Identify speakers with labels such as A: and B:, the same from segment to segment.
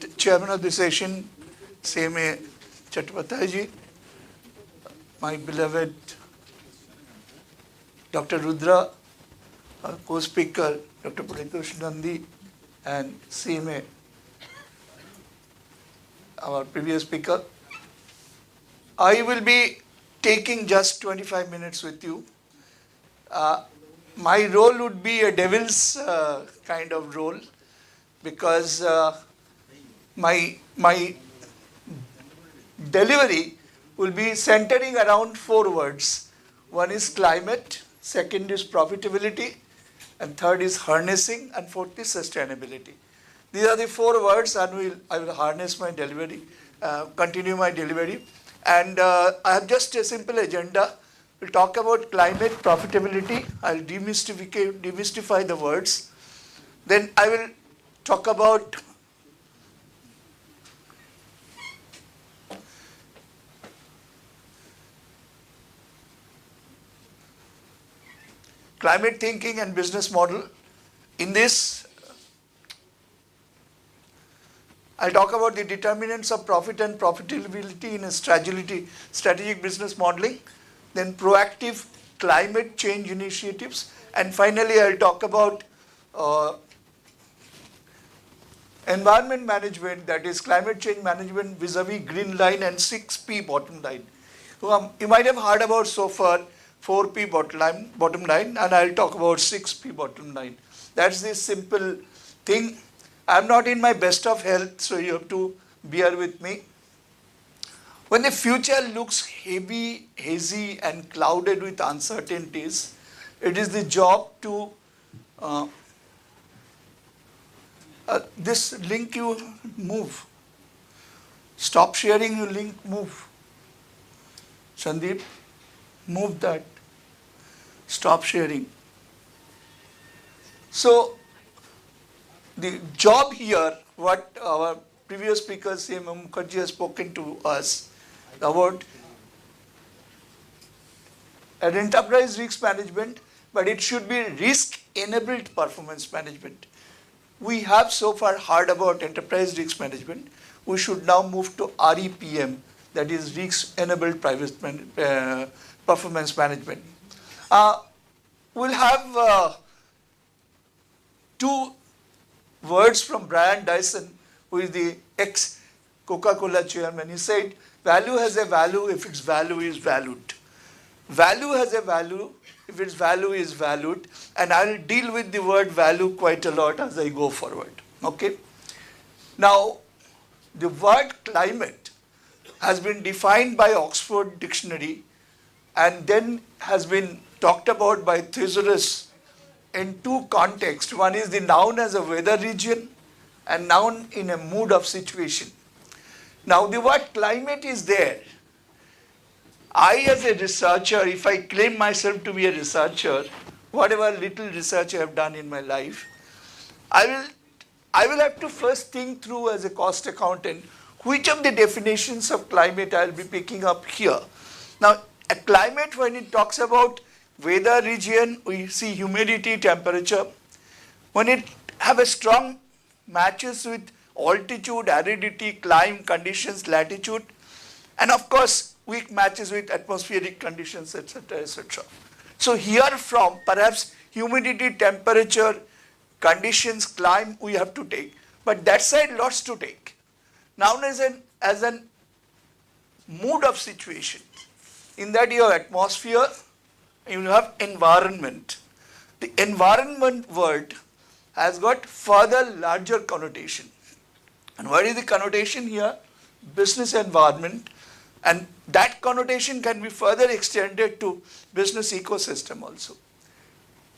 A: beloved chairman of the session, C.M.A. Chattopadhyay, my beloved Dr. Rudra, co-speaker Dr. Paritosh Basu, and C.M.A. our previous speaker. I will be taking just 25 minutes with you. My role would be a devil's kind of role, because my delivery will be centering around 4 words. One is climate, second is profitability, and third is harnessing, and fourth is sustainability. These are the 4 words, and I will harness my delivery, continue my delivery. And I have just a simple agenda. We'll talk about climate profitability. I'll demystify the words. Then I will talk about climate thinking and business model. In this, I'll talk about the determinants of profit and profitability in a strategic business modeling, then proactive climate change initiatives, and finally I'll talk about environment management, that is climate change management vis-a-vis green line and 6P bottom line. You might have heard about so far 4P bottom line, and I'll talk about 6P bottom line. That's the simple thing. I'm not in my best of health, so you have to bear with me. When the future looks heavy, hazy and clouded with uncertainties, it is the job to, this link you move. Stop sharing your link, move. Sandeep, move that. Stop sharing. So, the job here, what our previous speaker, C.M. Mukherjee, has spoken to us about an enterprise risk management, but it should be risk-enabled performance management. We have so far heard about enterprise risk management. We should now move to REPM, that is risk-enabled performance management. We'll have 2 words from Brian Dyson, who is the ex-Coca-Cola chairman. He said, value has a value if its value is valued. Value has a value if its value is valued, and I'll deal with the word value quite a lot as I go forward. Okay? Now, the word climate has been defined by Oxford Dictionary and then has been talked about by Thesaurus in 2 contexts. One is the noun as a weather region and noun in a mood of situation. Now the word climate is there. I as a researcher, if I claim myself to be a researcher, whatever little research I have done in my life, I will have to first think through as a cost accountant which of the definitions of climate I will be picking up here. Now a climate, when it talks about weather region, we see humidity, temperature. When it have a strong matches with altitude, aridity, climate conditions, latitude, and of course weak matches with atmospheric conditions, etc., etc. So here from perhaps humidity, temperature, conditions, climate we have to take, but that side lots to take. Now as an mood of situation, in that you have atmosphere, you have environment. The environment word has got further larger connotation. And what is the connotation here? Business environment, and that connotation can be further extended to business ecosystem also.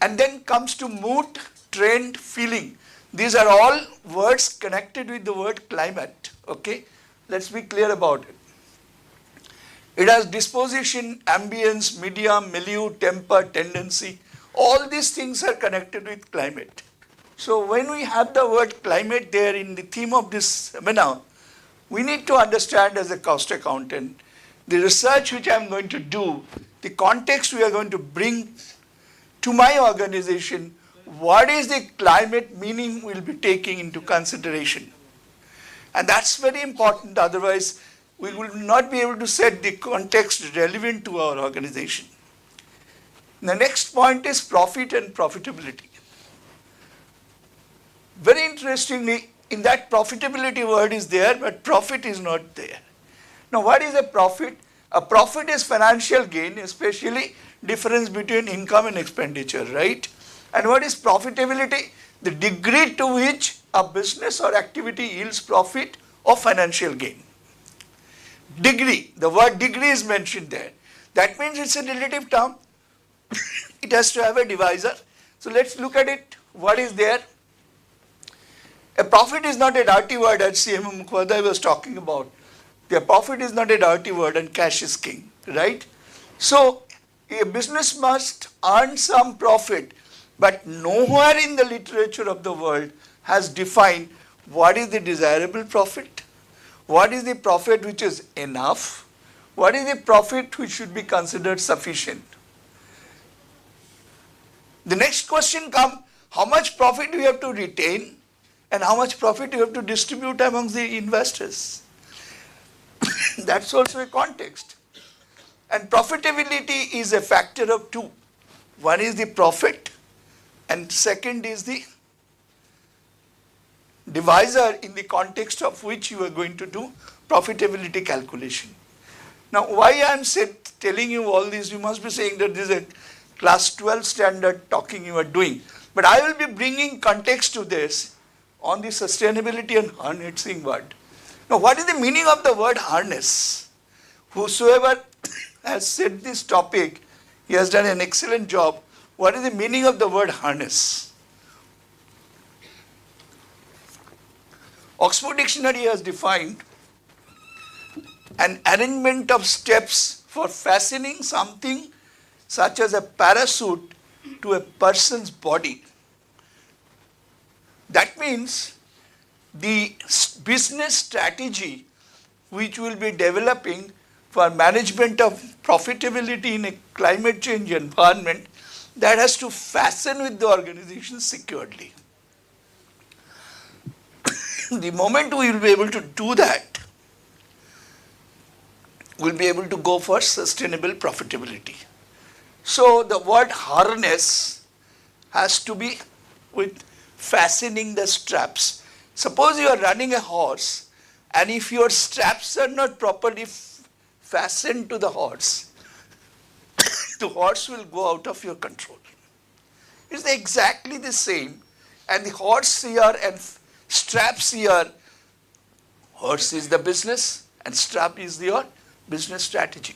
A: And then comes to mood, trend, feeling. These are all words connected with the word climate. Okay? Let's be clear about it. It has disposition, ambience, medium, milieu, temper, tendency. All these things are connected with climate. So when we have the word climate there in the theme of this seminar, we need to understand as a cost accountant, the research which I am going to do, the context we are going to bring to my organization, what is the climate meaning we will be taking into consideration. And that's very important, otherwise we will not be able to set the context relevant to our organization. The next point is profit and profitability. Very interestingly, in that profitability word is there, but profit is not there. Now what is a profit? A profit is financial gain, especially difference between income and expenditure, right? And what is profitability? The degree to which a business or activity yields profit or financial gain. Degree, the word degree is mentioned there. That means it's a relative term. It has to have a divisor. So let's look at it. What is there? A profit is not a dirty word, as CM Mukherjee was talking about. The profit is not a dirty word and cash is king, right? So a business must earn some profit, but nowhere in the literature of the world has defined what is the desirable profit, what is the profit which is enough, what is the profit which should be considered sufficient. The next question comes, how much profit do you have to retain and how much profit you have to distribute amongst the investors? That's also a context. And profitability is a factor of two. One is the profit and second is the divisor in the context of which you are going to do profitability calculation. Now why I am telling you all this, you must be saying that this is a class 12 standard talking you are doing. But I will be bringing context to this on the sustainability and harnessing word. Now what is the meaning of the word harness? Whosoever has said this topic, he has done an excellent job. What is the meaning of the word harness? Oxford Dictionary has defined an arrangement of steps for fastening something such as a parachute to a person's body. That means the business strategy which will be developing for management of profitability in a climate change environment, that has to fasten with the organization securely. The moment we will be able to do that, we will be able to go for sustainable profitability. So the word harness has to be with fastening the straps. Suppose you are running a horse and if your straps are not properly fastened to the horse will go out of your control. It's exactly the same, and the horse here and straps here, horse is the business and strap is your business strategy.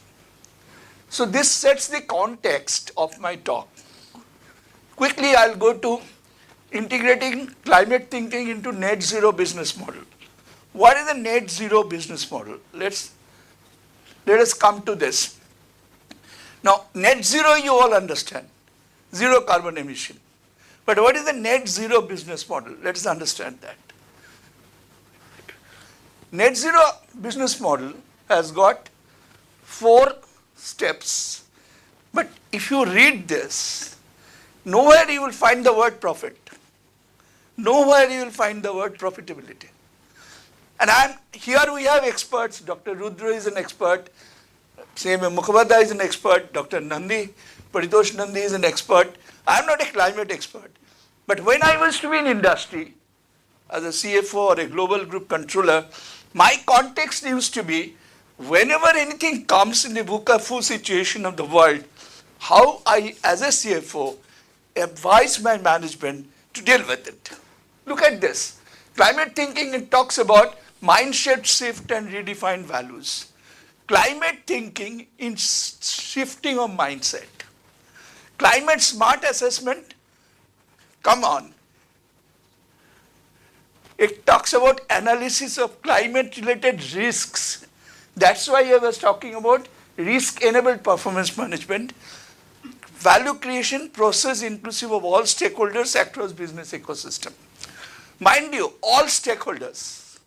A: So this sets the context of my talk. Quickly I'll go to integrating climate thinking into net zero business model. What is the net zero business model? Let us come to this. Now net zero you all understand, zero carbon emission. But what is the net zero business model? Let us understand that. Net zero business model has got 4 steps. But if you read this, nowhere you will find the word profit. Nowhere you will find the word profitability. And here we have experts. Dr. Rudra is an expert. CM Mukherjee is an expert. Dr. Nandi, Paritosh Nandi is an expert. I am not a climate expert. But when I was to be in industry, as a CFO or a global group controller, my context used to be, whenever anything comes in the VUCA situation of the world, how I, as a CFO, advise my management to deal with it. Look at this. Climate thinking, it talks about mindset shift and redefined values. Climate thinking in shifting of mindset. Climate smart assessment, come on. It talks about analysis of climate related risks. That's why I was talking about risk enabled performance management. Value creation process inclusive of all stakeholders across business ecosystem. Mind you, all stakeholders.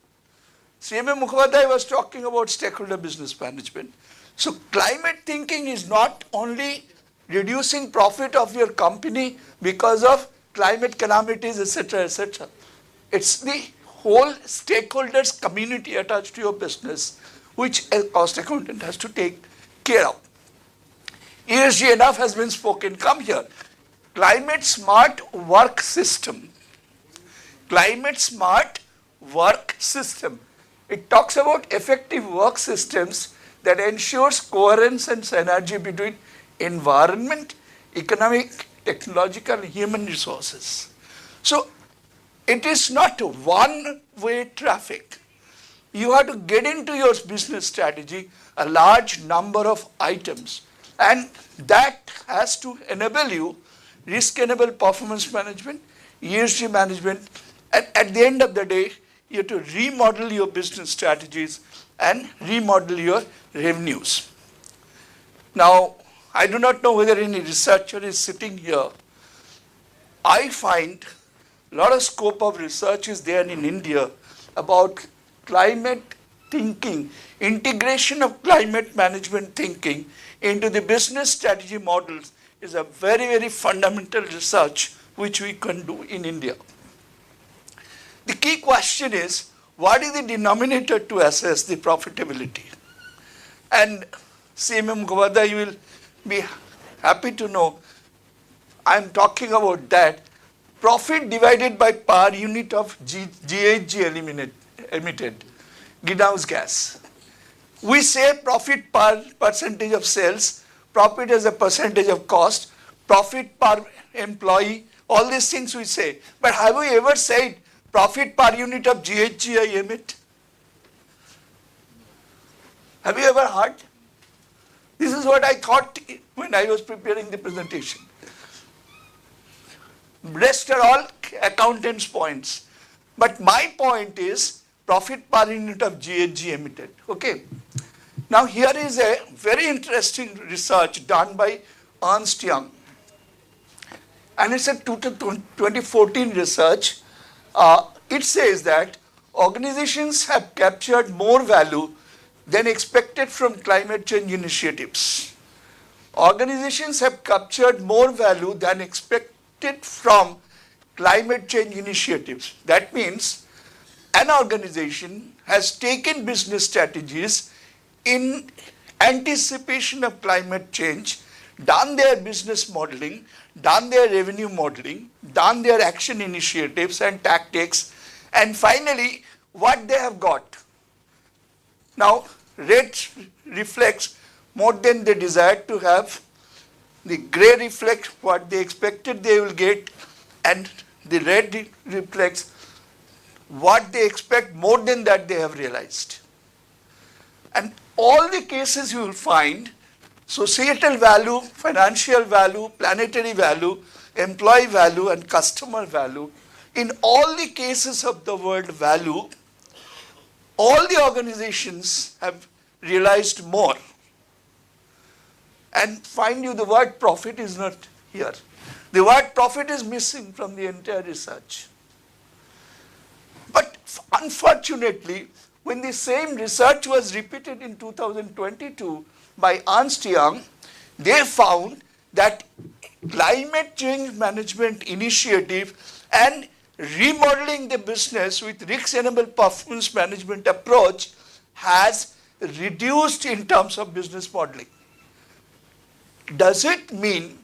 A: CM Mukherjee was talking about stakeholder business management. So climate thinking is not only reducing profit of your company because of climate calamities, etc., etc. It's the whole stakeholders community attached to your business, which a cost accountant has to take care of. ESG enough has been spoken. Come here. Climate smart work system. Climate smart work system. It talks about effective work systems that ensures coherence and synergy between environment, economic, technological, and human resources. So it is not one-way traffic. You have to get into your business strategy a large number of items, and that has to enable you risk-enabled performance management, ESG management, and at the end of the day, you have to remodel your business strategies and remodel your revenues. Now, I do not know whether any researcher is sitting here. I find a lot of scope of research is there in India about climate thinking, integration of climate management thinking into the business strategy models is a very, very fundamental research which we can do in India. The key question is, what is the denominator to assess the profitability? And CMM Govardhan, you will be happy to know, I am talking about that. Profit divided by per unit of GHG emitted, greenhouse gas. We say profit per percentage of sales, profit as a percentage of cost, profit per employee, all these things we say. But have we ever said profit per unit of GHG I emit? Have you ever heard? This is what I thought when I was preparing the presentation. Rest are all accountants' points. But my point is profit per unit of GHG emitted. Okay. Now here is a very interesting research done by Ernst Young. And it's a 2014 research. It says that organizations have captured more value than expected from climate change initiatives. Organizations have captured more value than expected from climate change initiatives. That means an organization has taken business strategies in anticipation of climate change, done their business modeling, done their revenue modeling, done their action initiatives and tactics, and finally what they have got. Now red reflects more than they desired to have, the grey reflects what they expected they will get, and the red reflects what they expect more than that they have realized. And all the cases you will find, societal value, financial value, planetary value, employee value and customer value, in all the cases of the word value, all the organizations have realized more. And find you the word profit is not here. The word profit is missing from the entire research. But unfortunately, when the same research was repeated in 2022 by Ernst Young, they found that climate change management initiative and remodeling the business with risk-enabled performance management approach has reduced in terms of business modeling. Does it mean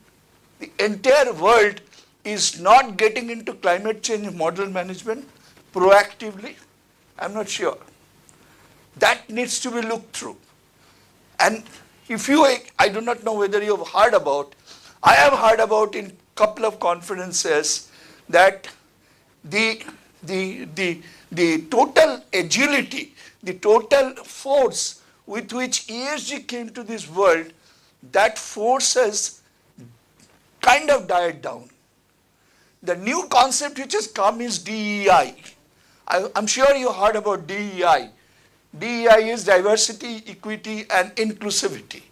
A: the entire world is not getting into climate change model management proactively? I'm not sure. That needs to be looked through. And if you, I do not know whether you have heard about, I have heard about in couple of conferences that the total agility, the total force with which ESG came to this world, that force has kind of died down. The new concept which has come is DEI. I'm sure you heard about DEI. DEI is diversity, equity and inclusivity.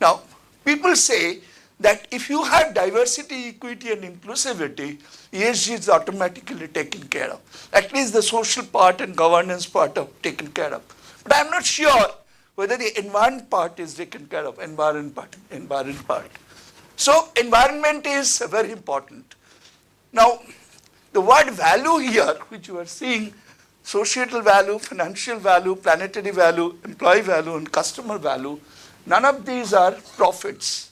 A: Now, people say that if you have diversity, equity and inclusivity, ESG is automatically taken care of. At least the social part and governance part are taken care of. But I'm not sure whether the environment part is taken care of, environment part. So environment is very important. Now, the word value here, which you are seeing, societal value, financial value, planetary value, employee value, and customer value. None of these are profits.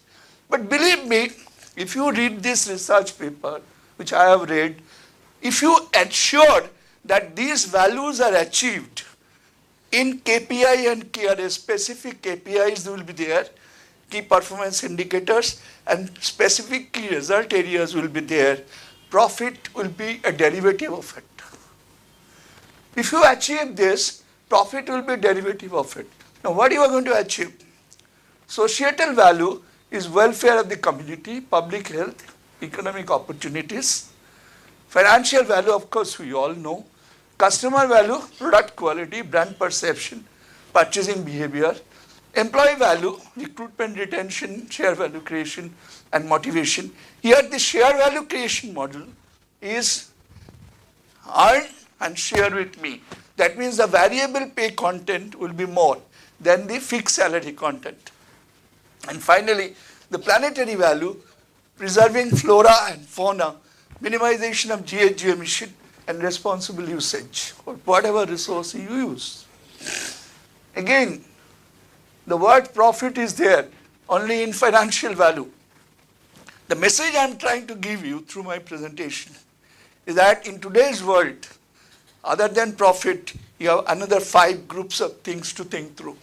A: But believe me, if you read this research paper, which I have read, if you ensure that these values are achieved in KPI and KRS, specific KPIs will be there, key performance indicators, and specific key result areas will be there, profit will be a derivative of it. If you achieve this, profit will be a derivative of it. Now what you are going to achieve? Societal value is welfare of the community, public health, economic opportunities. Financial value, of course, we all know. Customer value, product quality, brand perception, purchasing behavior. Employee value, recruitment, retention, share value creation, and motivation. Here the share value creation model is earn and share with me. That means the variable pay content will be more than the fixed salary content. And finally, the planetary value, preserving flora and fauna, minimization of GHG emission, and responsible usage or whatever resource you use. Again, the word profit is there only in financial value. The message I am trying to give you through my presentation is that in today's world, other than profit, you have another 5 groups of things to think through.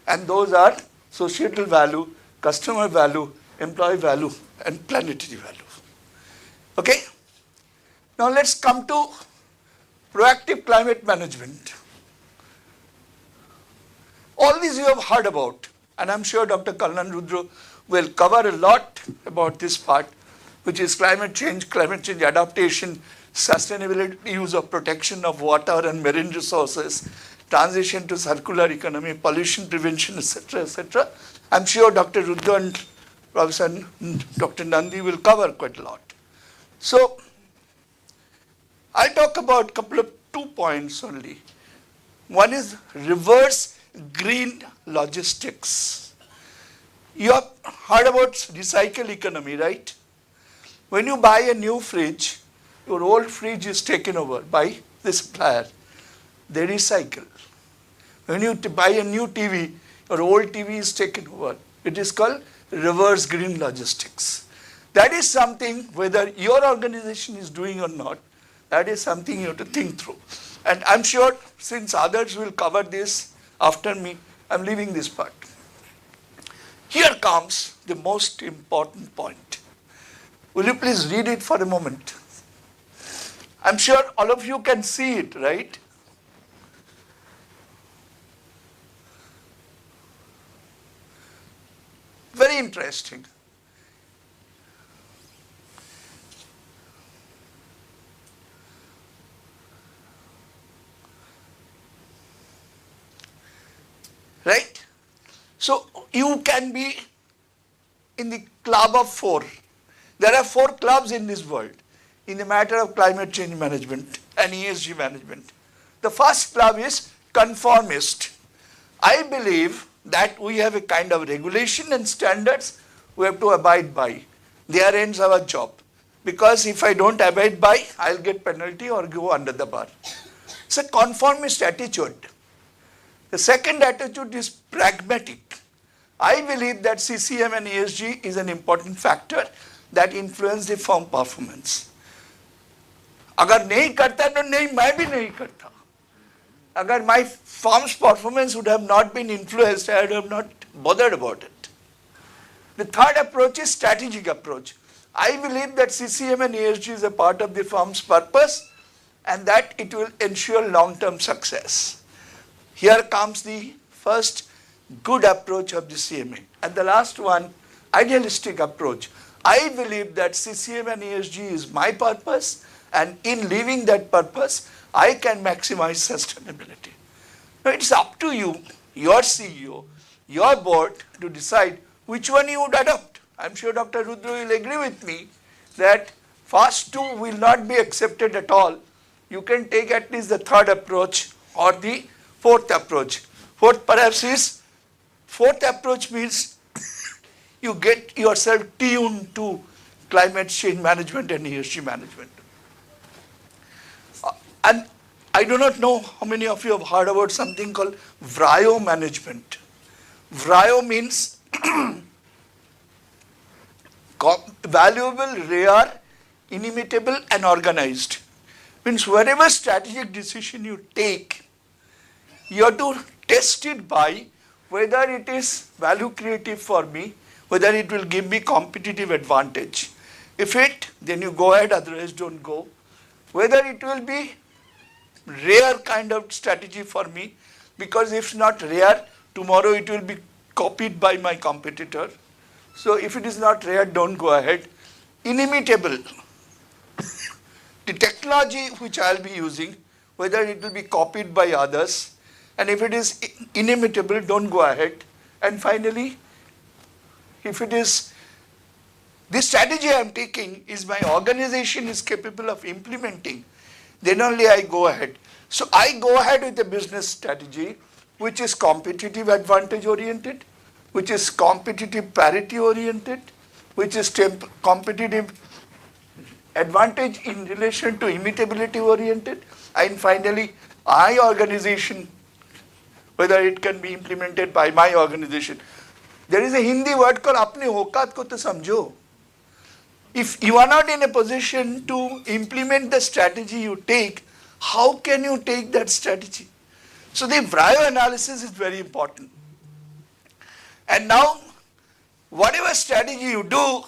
A: And those are societal value, customer value, employee value, and planetary value. Okay? Now let's come to proactive climate management. All these you have heard about, and I'm sure Dr. Kalnan Rudra will cover a lot about this part, which is climate change adaptation, sustainability use of protection of water and marine resources, transition to circular economy, pollution prevention, etc., etc. I'm sure Dr. Rudra and Professor Dr. Nandi will cover quite a lot. So, I'll talk about two points only. One is reverse green logistics. You have heard about recycle economy, right? When you buy a new fridge, your old fridge is taken over by the supplier. They recycle. When you buy a new TV, your old TV is taken over. It is called reverse green logistics. That is something, whether your organization is doing or not, that is something you have to think through. And I'm sure since others will cover this after me, I'm leaving this part. Here comes the most important point. Will you please read it for a moment? I'm sure all of you can see it, right? Very interesting. Right? So you can be in the club of 4. There are 4 clubs in this world in the matter of climate change management and ESG management. The first club is conformist. I believe that we have a kind of regulation and standards we have to abide by. There ends our job. Because if I don't abide by, I'll get penalty or go under the bar. It's a conformist attitude. The second attitude is pragmatic. I believe that CCM and ESG is an important factor that influence the firm performance. अगर नहीं करता तो नहीं मैं भी नहीं करता. अगर my firm's performance would have not been influenced, I would have not bothered about it. The third approach is strategic approach. I believe that CCM and ESG is a part of the firm's purpose and that it will ensure long-term success. Here comes the first good approach of the CMA. And the last one, idealistic approach. I believe that CCM and ESG is my purpose, and in living that purpose, I can maximize sustainability. Now it's up to you, your CEO, your board to decide which one you would adopt. I'm sure Dr. Rudra will agree with me that first 2 will not be accepted at all. You can take at least the third approach or the fourth approach. Fourth approach means you get yourself tuned to climate change management and ESG management. And I do not know how many of you have heard about something called VRIO management. VRIO means valuable, rare, inimitable and organized. Means whatever strategic decision you take, you have to test it by whether it is value creative for me, whether it will give me competitive advantage. If it, then you go ahead, otherwise don't go. Whether it will be rare kind of strategy for me, because if not rare, tomorrow it will be copied by my competitor. So if it is not rare, don't go ahead. Inimitable. The technology which I will be using, whether it will be copied by others, and if it is inimitable, don't go ahead. And finally, if it is, this strategy I am taking is my organization is capable of implementing, then only I go ahead. So I go ahead with a business strategy which is competitive advantage oriented, which is competitive parity oriented, which is competitive advantage in relation to imitability oriented, and finally my organization, whether it can be implemented by my organization. There is a Hindi word called apne औकात को तो समझो. If you are not in a position to implement the strategy you take, how can you take that strategy? So the VRIO analysis is very important. And now, whatever strategy you do,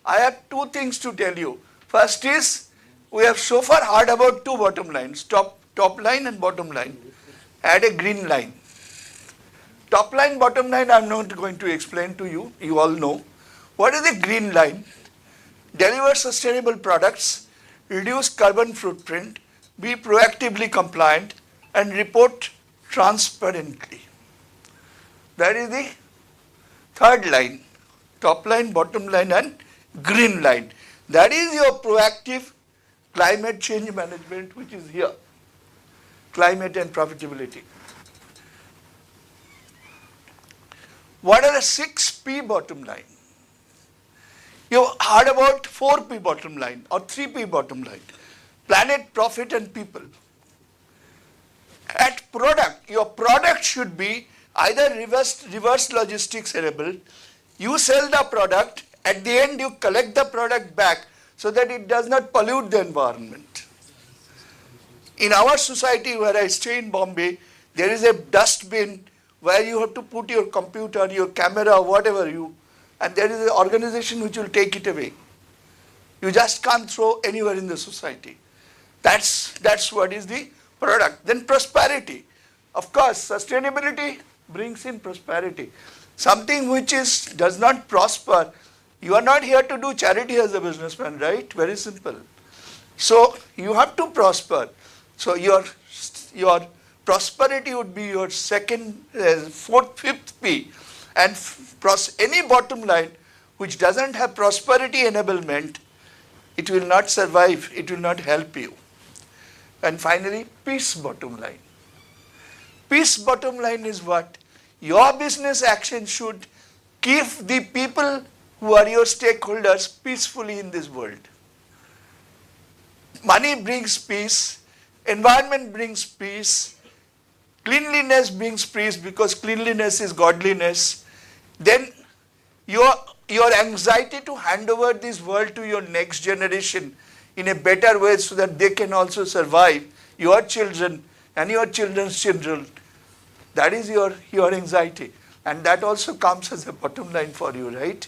A: I have two things to tell you. First is, we have so far heard about two bottom lines, top line and bottom line. Add a green line. Top line, bottom line, I am not going to explain to you. You all know. What is the green line? Deliver sustainable products, reduce carbon footprint, be proactively compliant, and report transparently. That is the third line. Top line, bottom line, and green line. That is your proactive climate change management, which is here. Climate and profitability. What are the 6P bottom line? You heard about 4P bottom line or 3P bottom line. Planet, profit and people. At product, your product should be either reverse logistics enabled. You sell the product, at the end you collect the product back so that it does not pollute the environment. In our society where I stay in Bombay, there is a dustbin where you have to put your computer, your camera, whatever and there is an organization which will take it away. You just can't throw anywhere in the society. That's what is the product. Then prosperity. Of course, sustainability brings in prosperity. Something which does not prosper, you are not here to do charity as a businessman, right? Very simple. So you have to prosper. So your prosperity would be your second, fourth, fifth P. And any bottom line which doesn't have prosperity enablement, it will not survive, it will not help you. And finally, peace bottom line. Peace bottom line is what? Your business action should keep the people who are your stakeholders peacefully in this world. Money brings peace, environment brings peace, cleanliness brings peace because cleanliness is godliness. Then your anxiety to hand over this world to your next generation in a better way so that they can also survive, your children and your children's children, that is your anxiety. And that also comes as a bottom line for you, right?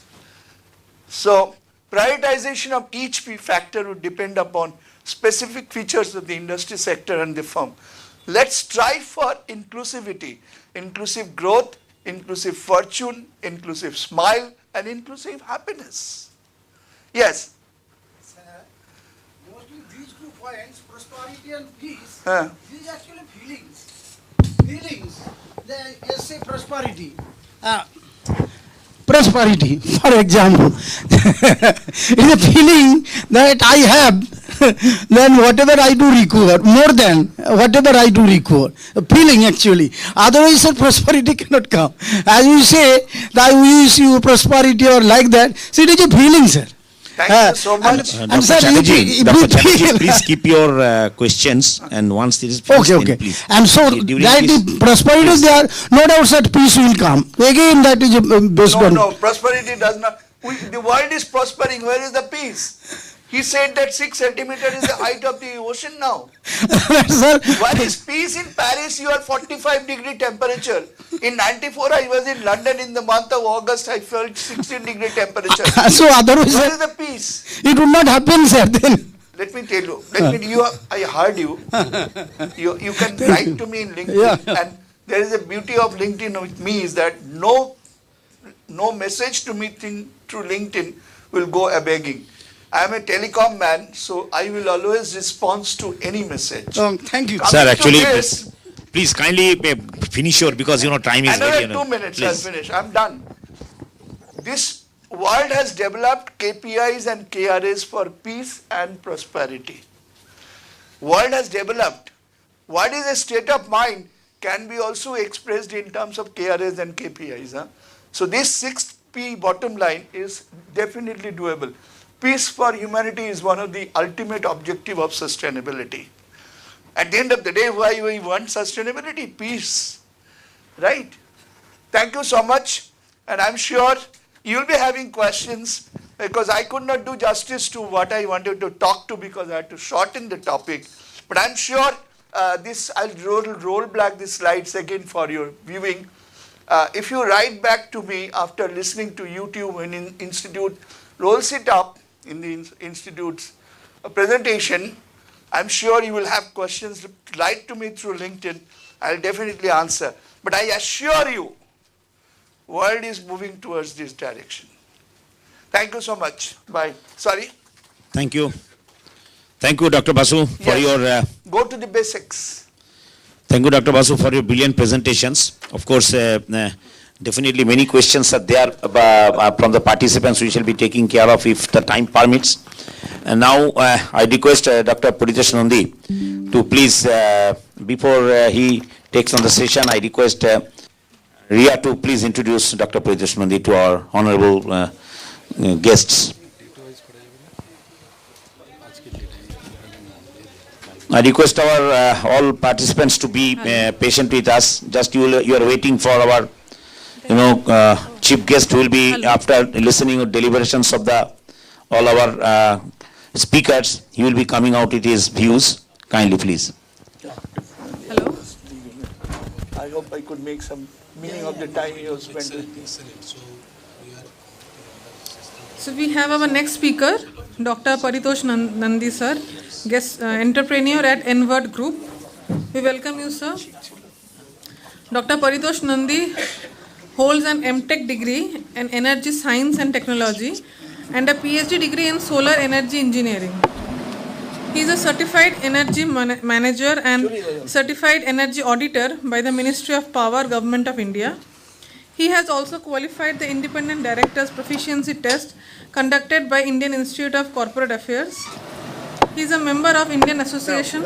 A: So prioritization of each P factor would depend upon specific features of the industry sector and the firm. Let's strive for inclusivity, inclusive growth, inclusive fortune, inclusive smile, and inclusive happiness. Yes?
B: Sir, mostly these 2 points, prosperity and peace, these are actually feelings. Feelings. Let's say prosperity. Prosperity, for example. It is a feeling that I have, then whatever I do recover, more than whatever I do recover. A feeling actually. Otherwise, sir, prosperity cannot come. As you say, that I wish you prosperity or like that, so it is a feeling, sir.
A: Thank you so much.
B: And
C: Dr.
B: sir,
C: Chatterjee,
B: if
C: Dr.
B: we
C: Chatterjee,
B: feel-
C: please keep your questions, and once there is peace,
B: Okay,
C: then
B: okay.
C: please.
B: And so
C: During
B: that
C: this-
B: if prosperity is there, no doubt that peace will come. Again, that is based
A: No,
B: on.
A: no, prosperity does not. The world is prospering. Where is the peace? He said that 6 centimeters is the height of the ocean now.
B: Sir,
A: Where is peace in Paris? You are 45-degree temperature. In 94, I was in London in the month of August. I felt 16-degree temperature.
B: so otherwise,
A: Where is the peace?
B: it would not happen, sir. Then.
A: Let me tell you. I heard you. You can write to me in LinkedIn.
B: Yeah.
A: And there is a beauty of LinkedIn with me is that no message to me through LinkedIn will go a begging. I am a telecom man, so I will always respond to any message.
B: Thank you.
A: Coming
C: Sir,
A: to
C: actually,
A: this,
C: please kindly finish your, because time is very.
A: another 2 minutes,
C: Please.
A: I'll finish. I'm done. This world has developed KPIs and KRAs for peace and prosperity. World has developed. What is a state of mind can be also expressed in terms of KRAs and KPIs. So this 6P bottom line is definitely doable. Peace for humanity is one of the ultimate objective of sustainability. At the end of the day, why we want sustainability? Peace. Right? Thank you so much. And I'm sure you'll be having questions because I could not do justice to what I wanted to talk to because I had to shorten the topic. But I'm sure I'll roll back the slides again for your viewing. If you write back to me after listening to YouTube when Institute rolls it up in the Institute's presentation, I'm sure you will have questions. Write to me through LinkedIn. I'll definitely answer. But I assure you, world is moving towards this direction. Thank you so much. Bye. Sorry.
C: Thank you. Thank you, Dr. Basu, for
A: Yes.
C: your.
A: Go to the basics.
C: Thank you, Dr. Basu, for your brilliant presentations. Of course, definitely many questions are there from the participants we shall be taking care of if the time permits. And now I request Dr. Paritosh Nandi to please, before he takes on the session, I request Ria to please introduce Dr. Paritosh Nandi to our honorable guests. I request our all participants to be patient with us. Just you are waiting for our, chief guest who will be after listening to deliberations of all our speakers. He will be coming out with his views. Kindly, please.
D: Hello.
A: I hope I could make some meaning of the time you have spent with me.
D: So we have our next speaker, Dr. Paritosh Nandi sir, guest entrepreneur at N-Word Group. We welcome you, sir. Dr. Paritosh Nandi holds an M.Tech degree in Energy Science and Technology and a PhD degree in Solar Energy Engineering. He is a certified energy manager and certified energy auditor by the Ministry of Power, Government of India. He has also qualified the Independent Director's Proficiency Test conducted by Indian Institute of Corporate Affairs. He is a member of Indian Association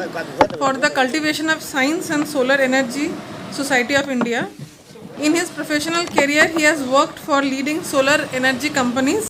D: for the Cultivation of Science and Solar Energy Society of India. In his professional career, he has worked for leading solar energy companies